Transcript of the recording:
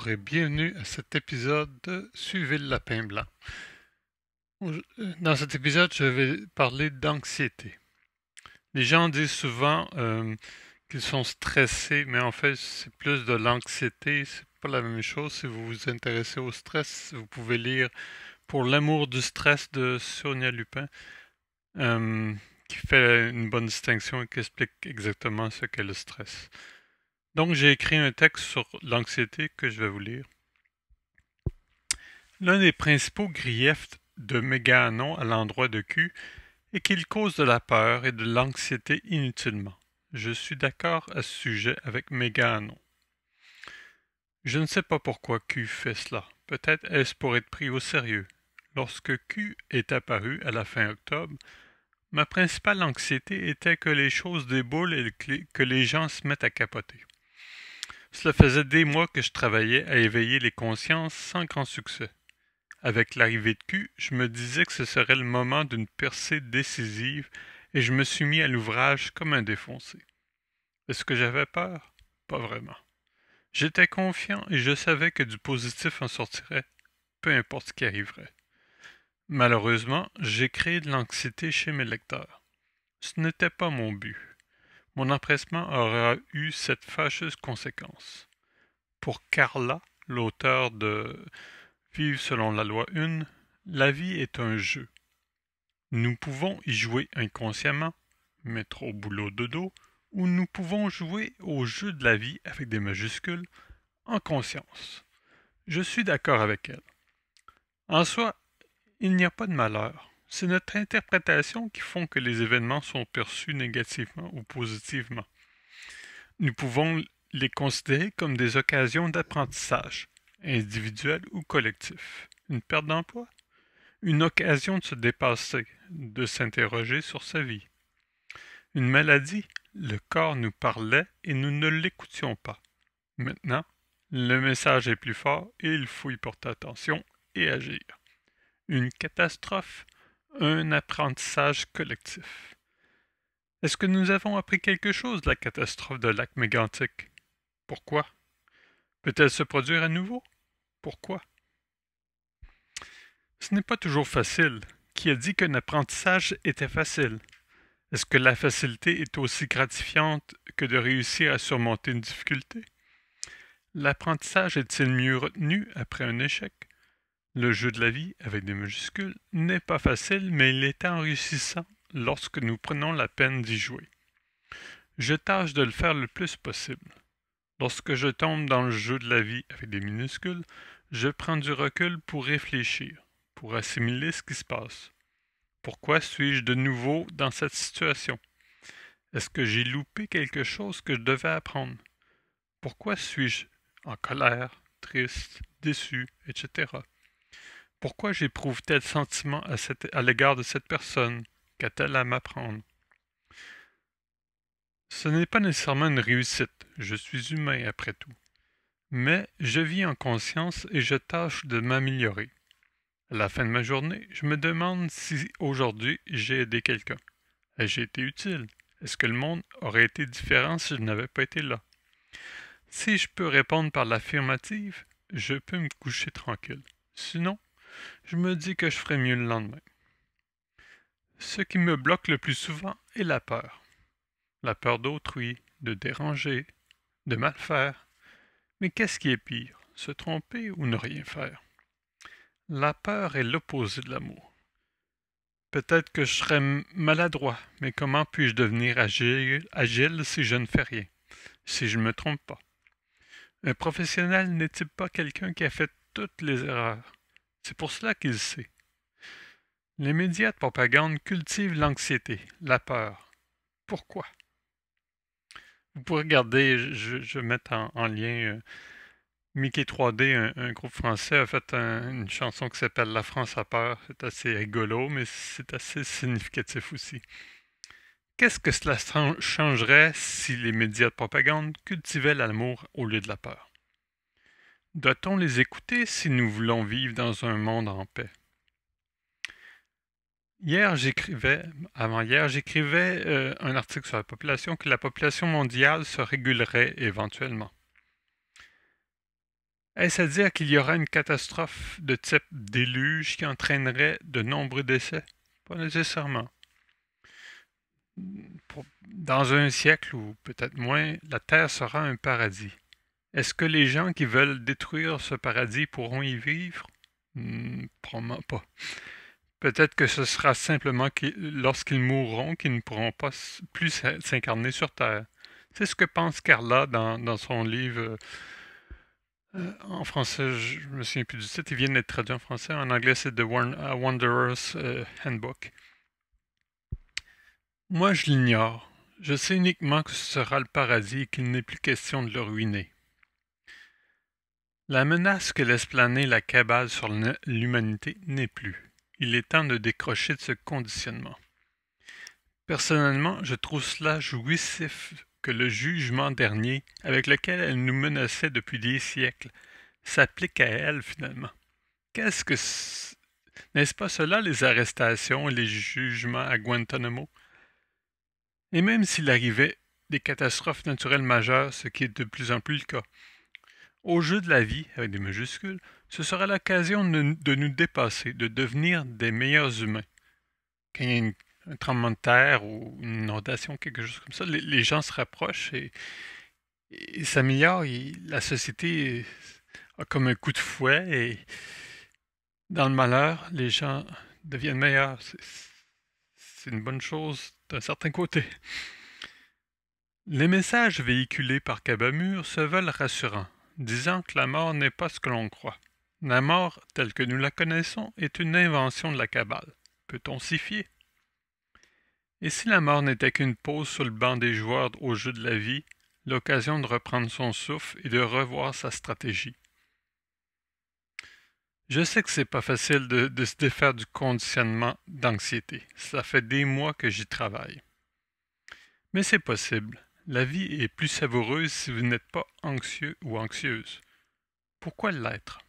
Bonjour et bienvenue à cet épisode de Suivez le lapin blanc. Dans cet épisode, je vais parler d'anxiété. Les gens disent souvent qu'ils sont stressés, mais en fait, c'est plus de l'anxiété. C'est pas la même chose. Si vous vous intéressez au stress, vous pouvez lire Pour l'amour du stress de Sonia Lupin, euh, qui fait une bonne distinction et qui explique exactement ce qu'est le stress. Donc, j'ai écrit un texte sur l'anxiété que je vais vous lire. L'un des principaux griefs de Méganon à l'endroit de Q est qu'il cause de la peur et de l'anxiété inutilement. Je suis d'accord à ce sujet avec Méganon. Je ne sais pas pourquoi Q fait cela. Peut-être est-ce pour être pris au sérieux. Lorsque Q est apparu à la fin octobre, ma principale anxiété était que les choses déboulent et que les gens se mettent à capoter. Cela faisait des mois que je travaillais à éveiller les consciences sans grand succès. Avec l'arrivée de Q, je me disais que ce serait le moment d'une percée décisive et je me suis mis à l'ouvrage comme un défoncé. Est-ce que j'avais peur? Pas vraiment. J'étais confiant et je savais que du positif en sortirait, peu importe ce qui arriverait. Malheureusement, j'ai créé de l'anxiété chez mes lecteurs. Ce n'était pas mon but. Mon empressement aura eu cette fâcheuse conséquence. Pour Carla, l'auteur de Vivre selon la loi 1, la vie est un jeu. Nous pouvons y jouer inconsciemment, mettre au boulot dodo, ou nous pouvons jouer au jeu de la vie avec des majuscules, en conscience. Je suis d'accord avec elle. En soi, il n'y a pas de malheur. C'est notre interprétation qui font que les événements sont perçus négativement ou positivement. Nous pouvons les considérer comme des occasions d'apprentissage, individuel ou collectif. Une perte d'emploi? Une occasion de se dépasser, de s'interroger sur sa vie. Une maladie? Le corps nous parlait et nous ne l'écoutions pas. Maintenant, le message est plus fort et il faut y porter attention et agir. Une catastrophe? Un apprentissage collectif. Est-ce que nous avons appris quelque chose de la catastrophe de lac mégantic? Pourquoi? Peut-elle se produire à nouveau? Pourquoi? Ce n'est pas toujours facile. Qui a dit qu'un apprentissage était facile? Est-ce que la facilité est aussi gratifiante que de réussir à surmonter une difficulté? L'apprentissage est-il mieux retenu après un échec? Le jeu de la vie, avec des majuscules, n'est pas facile, mais il est enrichissant lorsque nous prenons la peine d'y jouer. Je tâche de le faire le plus possible. Lorsque je tombe dans le jeu de la vie avec des minuscules, je prends du recul pour réfléchir, pour assimiler ce qui se passe. Pourquoi suis-je de nouveau dans cette situation? Est-ce que j'ai loupé quelque chose que je devais apprendre? Pourquoi suis-je en colère, triste, déçu, etc.? Pourquoi j'éprouve tel sentiment à l'égard de cette personne? Qu'a-t-elle à m'apprendre? Ce n'est pas nécessairement une réussite, je suis humain après tout. Mais je vis en conscience et je tâche de m'améliorer. À la fin de ma journée, je me demande si aujourd'hui j'ai aidé quelqu'un. Ai-je été utile? Est-ce que le monde aurait été différent si je n'avais pas été là? Si je peux répondre par l'affirmative, je peux me coucher tranquille. Sinon, je me dis que je ferai mieux le lendemain. Ce qui me bloque le plus souvent est la peur. La peur d'autrui, de déranger, de mal faire. Mais qu'est-ce qui est pire, se tromper ou ne rien faire? La peur est l'opposé de l'amour. Peut-être que je serais maladroit, mais comment puis-je devenir agile si je ne fais rien, si je ne me trompe pas? Un professionnel n'est-il pas quelqu'un qui a fait toutes les erreurs? C'est pour cela qu'il sait. Les médias de propagande cultivent l'anxiété, la peur. Pourquoi? Vous pouvez regarder, je vais mettre en lien Mickey 3D, un groupe français, a fait une chanson qui s'appelle La France a peur. C'est assez rigolo, mais c'est assez significatif aussi. Qu'est-ce que cela changerait si les médias de propagande cultivaient l'amour au lieu de la peur? Doit-on les écouter si nous voulons vivre dans un monde en paix? Avant-hier, j'écrivais un article sur la population, que la population mondiale se régulerait éventuellement. Est-ce à dire qu'il y aura une catastrophe de type déluge qui entraînerait de nombreux décès? Pas nécessairement. Dans un siècle ou peut-être moins, la Terre sera un paradis. Est-ce que les gens qui veulent détruire ce paradis pourront y vivre? Probablement pas. Peut-être que ce sera simplement lorsqu'ils mourront qu'ils ne pourront pas plus s'incarner sur Terre. C'est ce que pense Carla dans son livre. En français, je me souviens plus du titre, il vient d'être traduit en français. En anglais, c'est The Wanderer's Handbook. Moi, je l'ignore. Je sais uniquement que ce sera le paradis et qu'il n'est plus question de le ruiner. La menace que laisse planer la cabale sur l'humanité n'est plus. Il est temps de décrocher de ce conditionnement. Personnellement, je trouve cela jouissif que le jugement dernier, avec lequel elle nous menaçait depuis des siècles, s'applique à elle finalement. Qu'est-ce que... N'est-ce pas cela les arrestations et les jugements à Guantanamo? Et même s'il arrivait des catastrophes naturelles majeures, ce qui est de plus en plus le cas, au jeu de la vie, avec des majuscules, ce sera l'occasion de nous dépasser, de devenir des meilleurs humains. Quand il y a un tremblement de terre ou une inondation, quelque chose comme ça, les gens se rapprochent et s'améliorent. La société a comme un coup de fouet et dans le malheur, les gens deviennent meilleurs. C'est une bonne chose d'un certain côté. Les messages véhiculés par Kabamur se veulent rassurants, disant que la mort n'est pas ce que l'on croit. La mort, telle que nous la connaissons, est une invention de la Kabbale. Peut-on s'y fier? Et si la mort n'était qu'une pause sur le banc des joueurs au jeu de la vie, l'occasion de reprendre son souffle et de revoir sa stratégie? Je sais que c'est pas facile de se défaire du conditionnement d'anxiété. Ça fait des mois que j'y travaille. Mais c'est possible. La vie est plus savoureuse si vous n'êtes pas anxieux ou anxieuse. Pourquoi l'être?